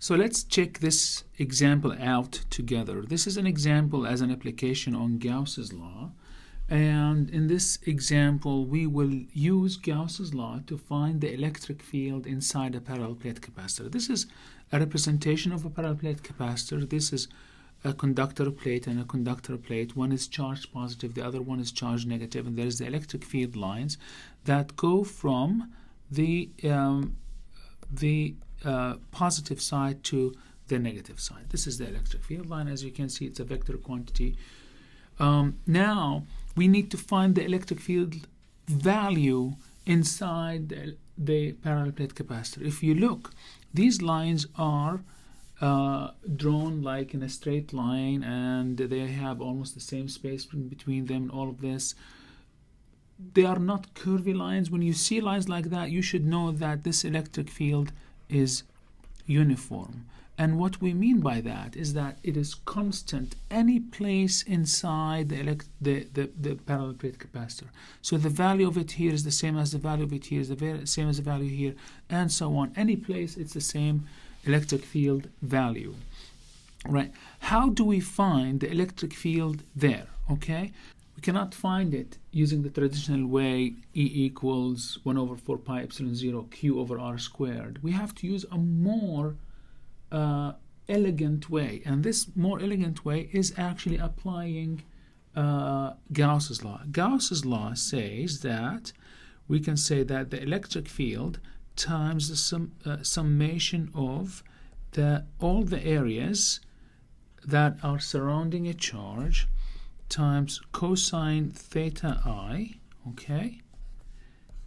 So let's check this example out together. This is an example as an application on Gauss's law. And in this example, we will use Gauss's law to find the electric field inside a parallel plate capacitor. This is a representation of a parallel plate capacitor. This is a conductor plate and a conductor plate. One is charged positive, the other one is charged negative, and there's the electric field lines that go from the positive side to the negative side. This is the electric field line. As you can see, it's a vector quantity. Now we need to find the electric field value inside the parallel plate capacitor. If you look, these lines are drawn like in a straight line, and they have almost the same space between them and all of this. They are not curvy lines. When you see lines like that, you should know that this electric field is uniform. And what we mean by that is that it is constant any place inside the parallel plate capacitor. So the value of it here is the same as the value of it here, is the same as the value here, and so on. Any place, it's the same electric field value. Right? How do we find the electric field there? Okay? We cannot find it using the traditional way, E equals 1 over 4 pi epsilon 0 Q over R squared. We have to use a more elegant way, and this more elegant way is actually applying Gauss's law. Gauss's law says that we can say that the electric field times the summation of all the areas that are surrounding a charge times cosine theta I, okay,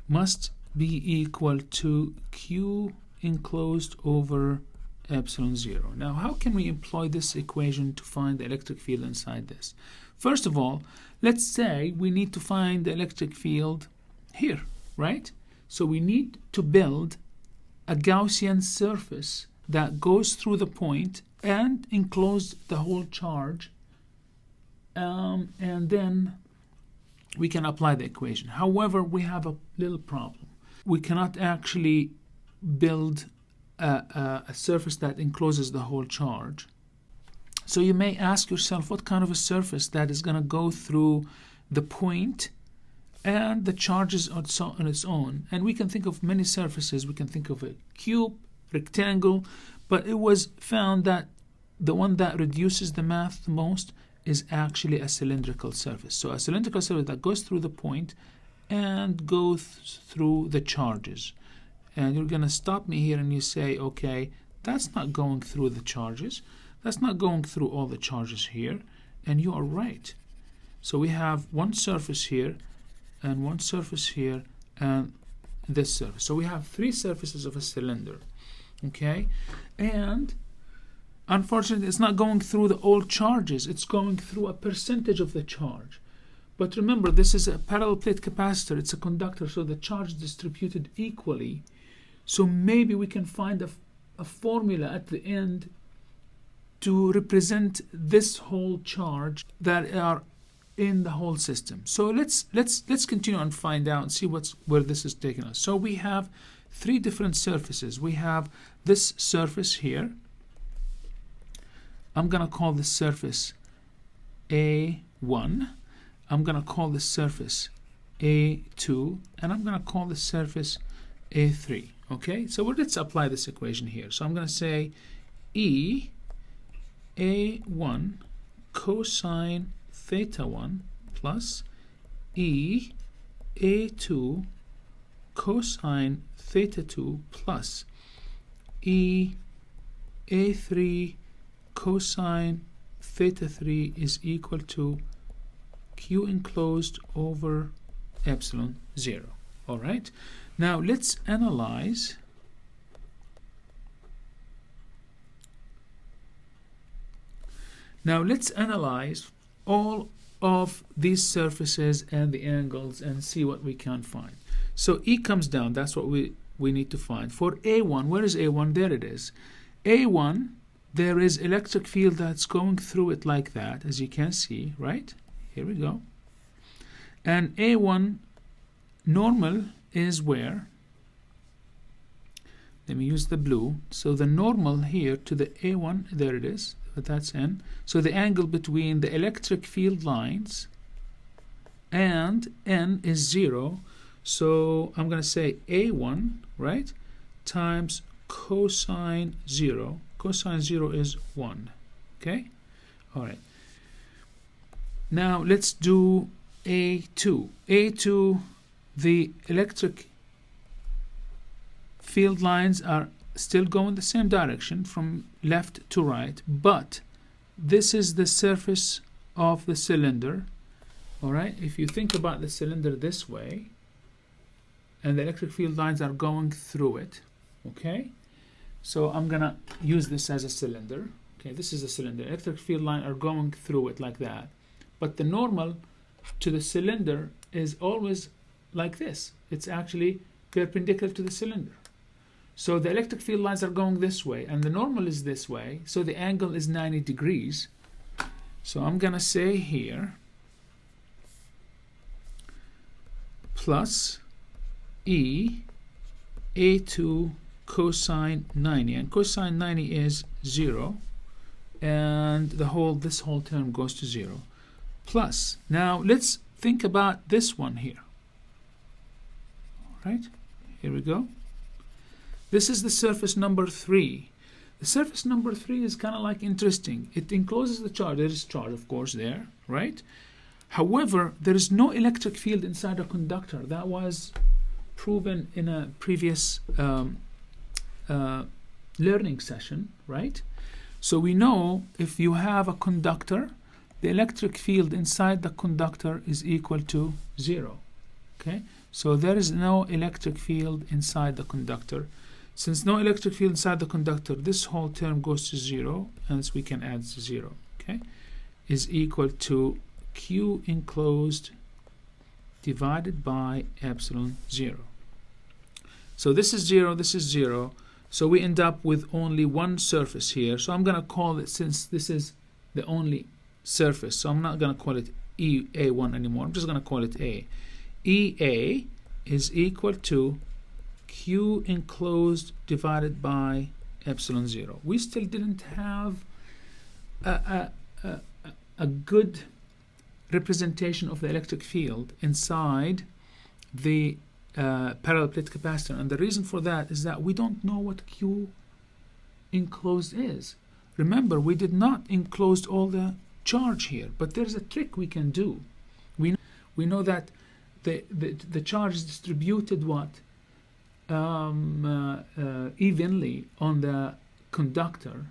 must be equal to Q enclosed over epsilon 0. Now, how can we employ this equation to find the electric field inside this? First of all, let's say we need to find the electric field here, right? So we need to build a Gaussian surface that goes through the point and enclose the whole charge, and then we can apply the equation. However, we have a little problem. We cannot actually build a surface that encloses the whole charge. So you may ask yourself, what kind of a surface that is going to go through the point and the charges on its own? And we can think of many surfaces. We can think of a cube, rectangle, but it was found that the one that reduces the math the most is actually a cylindrical surface. So a cylindrical surface that goes through the point and goes through the charges. And you're going to stop me here and you say, okay, that's not going through the charges. That's not going through all the charges here. And you are right. So we have one surface here and one surface here and this surface. So we have three surfaces of a cylinder. Okay? And unfortunately, it's not going through all charges. It's going through a percentage of the charge. But remember, this is a parallel plate capacitor. It's a conductor, so the charge is distributed equally. So maybe we can find a formula at the end to represent this whole charge that are in the whole system. So let's continue and find out and see where this is taking us. So we have three different surfaces. We have this surface here. I'm going to call this surface A1. I'm going to call this surface A2, and I'm going to call this surface A3. Okay, so let's apply this equation here. So I'm going to say E A1 cosine theta 1 plus E A2 cosine theta 2 plus E A3 cosine theta 3 is equal to Q enclosed over epsilon 0. All right. Now let's analyze all of these surfaces and the angles and see what we can find. So E comes down. That's what we need to find. For A1, where is A1? There it is. A1, there is electric field that's going through it like that, as you can see, right? Here we go. And A1 normal is where? let me use the blue. So the normal here to the A1, there it is, that's N. So the angle between the electric field lines and N is 0. So I'm going to say A1, right, times cosine 0. Cosine 0 is 1. Okay? All right. Now let's do A2. A2, the electric field lines are still going the same direction from left to right, but this is the surface of the cylinder. All right, if you think about the cylinder this way, and the electric field lines are going through it, okay? So I'm gonna use this as a cylinder. Okay, this is a cylinder. Electric field lines are going through it like that, but the normal to the cylinder is always like this. It's actually perpendicular to the cylinder. So the electric field lines are going this way, and the normal is this way, so the angle is 90 degrees. So I'm gonna say here plus E A2 cosine 90, and cosine 90 is 0, and this whole term goes to 0. Plus, now let's think about this one here. All right, here we go. This is the surface number 3. The surface number 3 is kind of like interesting. It encloses the charge. There is charge, of course, there, right? However, there is no electric field inside a conductor. That was proven in a previous learning session, right? So we know if you have a conductor, the electric field inside the conductor is equal to 0. Okay? So there is no electric field inside the conductor. Since no electric field inside the conductor, this whole term goes to 0, hence we can add 0, okay? Is equal to Q enclosed divided by epsilon 0. So this is 0, this is 0, so we end up with only one surface here. So I'm going to call it, since this is the only surface, so I'm not going to call it EA1 anymore, I'm just going to call it A. EA is equal to Q enclosed divided by epsilon 0. We still didn't have a good representation of the electric field inside the parallel plate capacitor, and the reason for that is that we don't know what Q enclosed is. Remember, we did not enclose all the charge here, but there's a trick we can do. We know that the charge is distributed evenly on the conductor,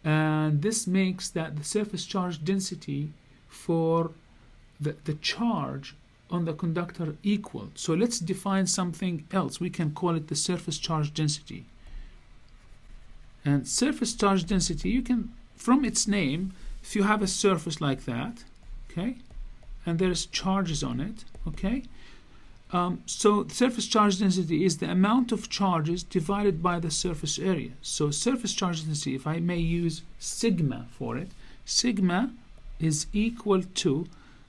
and this makes that the surface charge density for the charge on the conductor equal. So let's define something else. We can call it the surface charge density. And surface charge density, you can, from its name, if you have a surface like that, okay, and there's charges on it, okay, so the surface charge density is the amount of charges divided by the surface area. So surface charge density, if I may use sigma for it, sigma is equal to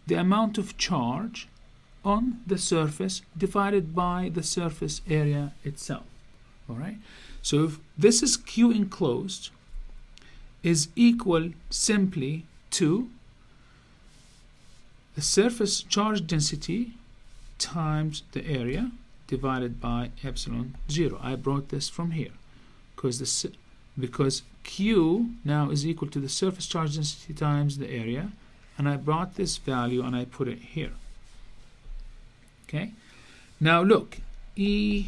the amount of charge on the surface divided by the surface area itself. All right. So if this is Q enclosed is equal simply to the surface charge density times the area divided by epsilon 0. I brought this from here because Q now is equal to the surface charge density times the area, and I brought this value and I put it here. Okay, now look, EA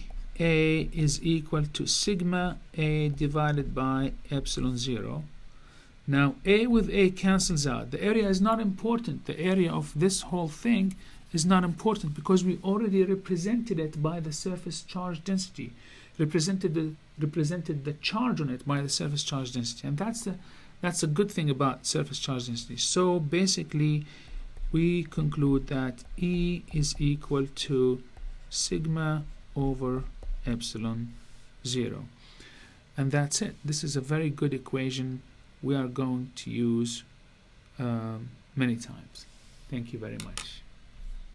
is equal to sigma A divided by epsilon 0. Now A with A cancels out. The area is not important. The area of this whole thing is not important because we already represented it by the surface charge density, represented the charge on it by the surface charge density, and that's a good thing about surface charge density. So basically we conclude that E is equal to sigma over epsilon 0, and that's it. This is a very good equation we are going to use many times. Thank you very much.